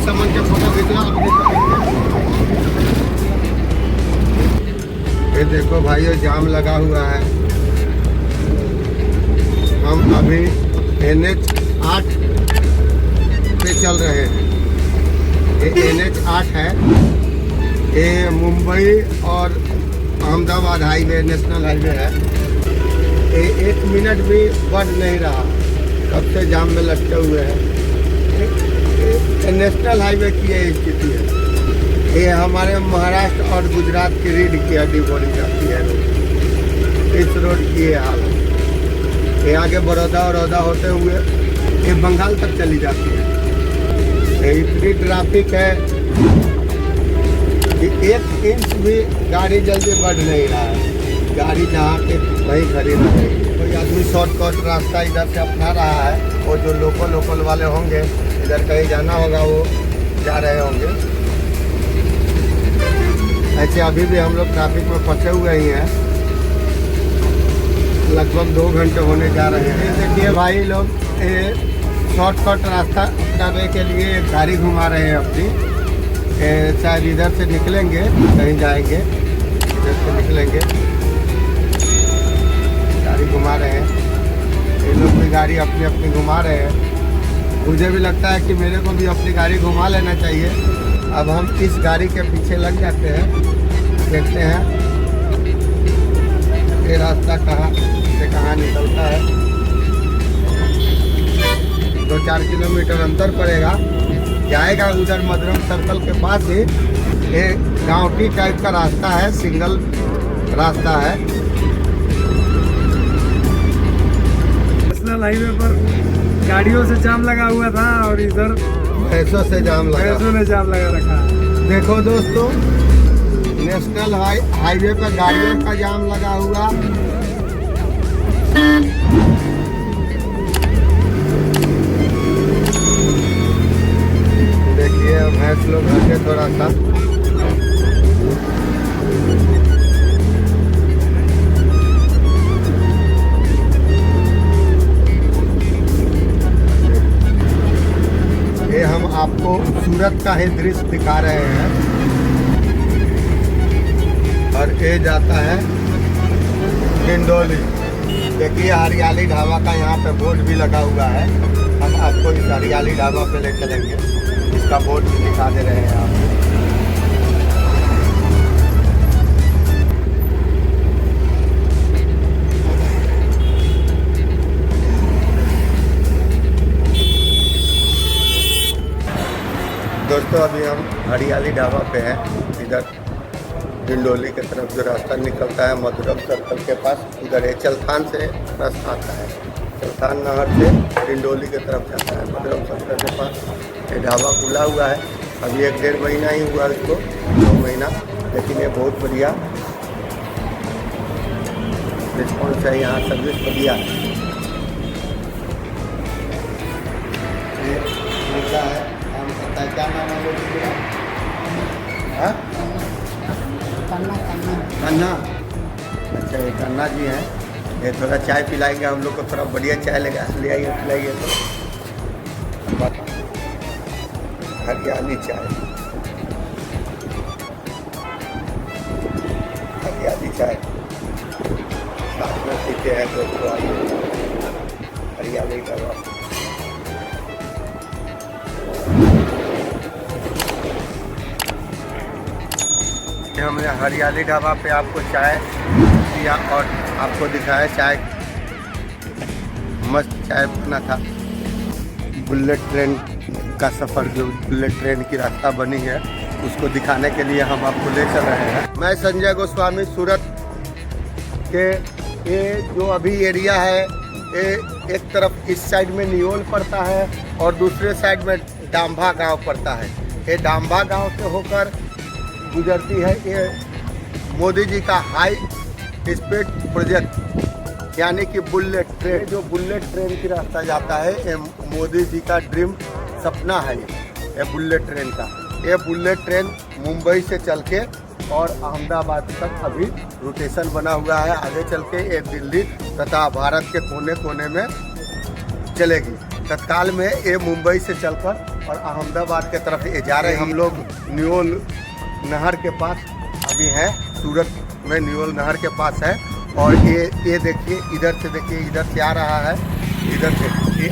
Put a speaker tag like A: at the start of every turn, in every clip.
A: सामान के फोटो खींचना ये देखो भाइयों जाम लगा हुआ है। हम अभी NH 8 पे चल रहे हैं। ये NH 8 है, ये मुंबई और अहमदाबाद हाईवे नेशनल हाईवे है। ये 1 मिनट भी बढ़ नहीं रहा, कब से जाम में लटके हुए हैं। नेशनल हाईवे की ये स्थिति है। ये हमारे महाराष्ट्र और गुजरात की रीढ़ की हड्डी बोली जाती है। इस रोड की ये हाल है। ये आगे बड़ौदा होते हुए ये बंगाल तक चली जाती है। ये इतनी ट्रैफिक है कि 1 इंच भी गाड़ी जल्दी बढ़ नहीं रहा है। गाड़ी जहाँ के वहीं खड़ी रह रही है। कोई आदमी शॉर्टकट रास्ता इधर से अपना रहा है, और जो लोकल वाले होंगे इधर कहीं जाना होगा वो जा रहे होंगे। ऐसे अभी भी हम लोग ट्रैफिक में फंसे हुए ही हैं। लगभग 2 घंटे होने जा रहे हैं। देखिए भाई लोग शॉर्टकट रास्ता अपनाने के लिए गाड़ी घुमा रहे हैं अपनी। शायद इधर से निकलेंगे, कहीं जाएंगे, इधर से निकलेंगे, गाड़ी घुमा रहे हैं। ये लोग भी गाड़ी अपनी घुमा रहे हैं। मुझे भी लगता है कि मेरे को भी अपनी गाड़ी घुमा लेना चाहिए। अब हम इस गाड़ी के पीछे लग जाते हैं, देखते हैं ये रास्ता कहाँ से कहाँ निकलता है। 2-4 किलोमीटर अंतर पड़ेगा, जाएगा उधर मधुरम सर्कल के पास ही। ये गाँवटी टाइप का रास्ता है, सिंगल रास्ता है।
B: नेशनल हाईवे पर गाड़ियों से जाम लगा हुआ था और इधर
A: भैंसों से जाम लगा,
B: भैंसों ने जाम लगा रखा है।
A: देखो दोस्तों, नेशनल हाईवे पर गाड़ियों का जाम लगा हुआ। देखिए भैंस लोग हटे थोड़ा सा। ये हम आपको सूरत का ही दृश्य दिखा रहे हैं, और ये जाता है डिंडोली। देखिए हरियाली ढाबा का यहाँ पे बोर्ड भी लगा हुआ है। हम आपको इस हरियाली ढाबा पे ले चलेंगे, इसका बोर्ड भी दिखा दे रहे हैं आपको। दोस्तों अभी हम हरियाली ढाबा पे हैं। इधर डिंडोली की तरफ जो रास्ता निकलता है मधुरम सर्कल के पास, उधर चलथान से रास्ता आता है। चलथान नहर से डिंडोली की तरफ जाता है मधुरम सर्कल के पास। ये ढाबा खुला हुआ है, अभी 1-1.5 महीना ही हुआ इसको, 2 महीना, लेकिन ये बहुत बढ़िया रिस्पॉन्स है। यहाँ सर्विस बढ़िया है। ये मिलता है, काम करता है। क्या नाम है लोग? कन्ना। अच्छा ये कन्ना जी हैं। ये थोड़ा चाय पिलाएंगे हम लोग को, थोड़ा बढ़िया चाय ले आइए, पिलाइए। तो हरियाली चाय, हरियाली चाय साथ में पीते हैं दोस्तों। आइए हरियाली ढाबा। हमने हरियाली ढाबा पे आपको चाय दिया और आपको दिखाया चाय, मस्त चाय बना था। बुलेट ट्रेन का सफ़र, जो बुलेट ट्रेन की रास्ता बनी है, उसको दिखाने के लिए हम आपको ले चल रहे हैं। मैं संजय गोस्वामी, सूरत के ये जो अभी एरिया है, ये एक तरफ इस साइड में नियोल पड़ता है और दूसरे साइड में डांभा गांव पड़ता है। ये डांभा गांव से होकर गुजरती है ये मोदी जी का हाई स्पीड प्रोजेक्ट, यानी कि बुलेट ट्रेन। जो बुलेट ट्रेन की रास्ता जाता है, ये मोदी जी का ड्रीम सपना है ये बुलेट ट्रेन का। ये बुलेट ट्रेन मुंबई से चल के और अहमदाबाद तक अभी रोटेशन बना हुआ है। आगे चल के ये दिल्ली तथा भारत के कोने कोने में चलेगी। तत्काल में ये मुंबई से चलकर और अहमदाबाद के तरफ ये जा रहे हैं। हम लोग न्योल नहर के पास अभी हैं, सूरत में न्योल नहर के पास है। और ये देखिए, इधर से देखिए, इधर से आ रहा है, इधर से ये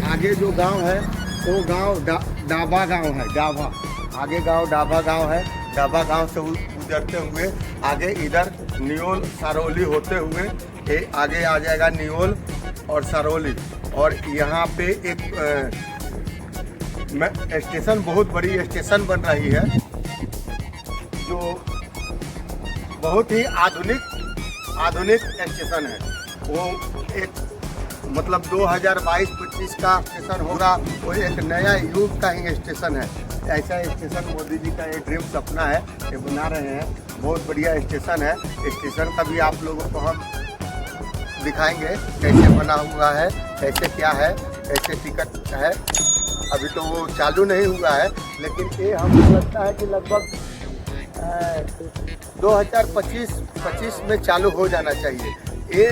A: आगे जो गांव है वो गांव डाबा गांव है। डाबा आगे गांव डाबा गांव है। डाबा गांव से गुजरते हुए आगे इधर न्योल सारोली होते हुए ये आगे आ जाएगा न्योल और सारोली। और यहाँ पे एक स्टेशन, बहुत बड़ी स्टेशन बन रही है, जो बहुत ही आधुनिक स्टेशन है। वो एक मतलब 2022-25 का स्टेशन होगा। वो एक नया युग का ही स्टेशन है। ऐसा स्टेशन मोदी जी का ये ड्रीम सपना है, ये बना रहे हैं। बहुत बढ़िया स्टेशन है। स्टेशन का भी आप लोगों को हम दिखाएंगे कैसे बना हुआ है, कैसे क्या है, कैसे टिकट है। अभी तो वो चालू नहीं हुआ है, लेकिन ये हमको लगता है कि लगभग 2025 में चालू हो जाना चाहिए। ये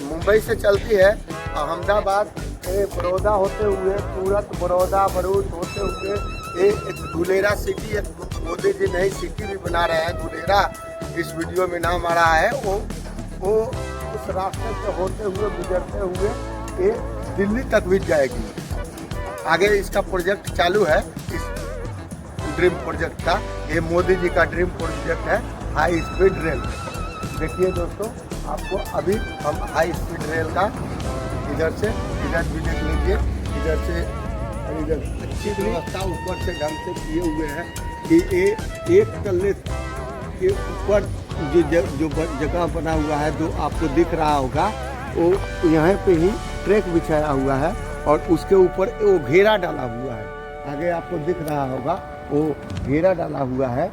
A: मुंबई से चलती है अहमदाबाद, बड़ौदा होते हुए, सूरत, बड़ौदा, भरूच होते हुए ये एक धुलेरा सिटी, एक मोदी जी नई सिटी भी बना रहे हैं। धुलेरा इस वीडियो में नाम आ रहा है। वो उस रास्ते से होते हुए, गुजरते हुए ये दिल्ली तक भी जाएगी। आगे इसका प्रोजेक्ट चालू है, इस ड्रीम प्रोजेक्ट का। ये मोदी जी का ड्रीम प्रोजेक्ट है, हाई स्पीड रेल। देखिए दोस्तों, आपको अभी हम हाई स्पीड रेल का इधर भी देख लीजिए, इधर से और इधर अच्छी व्यवस्था ऊपर से ढंग से किए हुए हैं कि एक तल्ले के ऊपर जो जगह बना हुआ है, जो आपको दिख रहा होगा, वो यहाँ पे ही ट्रैक बिछाया हुआ है और उसके ऊपर वो घेरा डाला हुआ है। आगे आपको दिख रहा होगा, वो घेरा डाला हुआ है।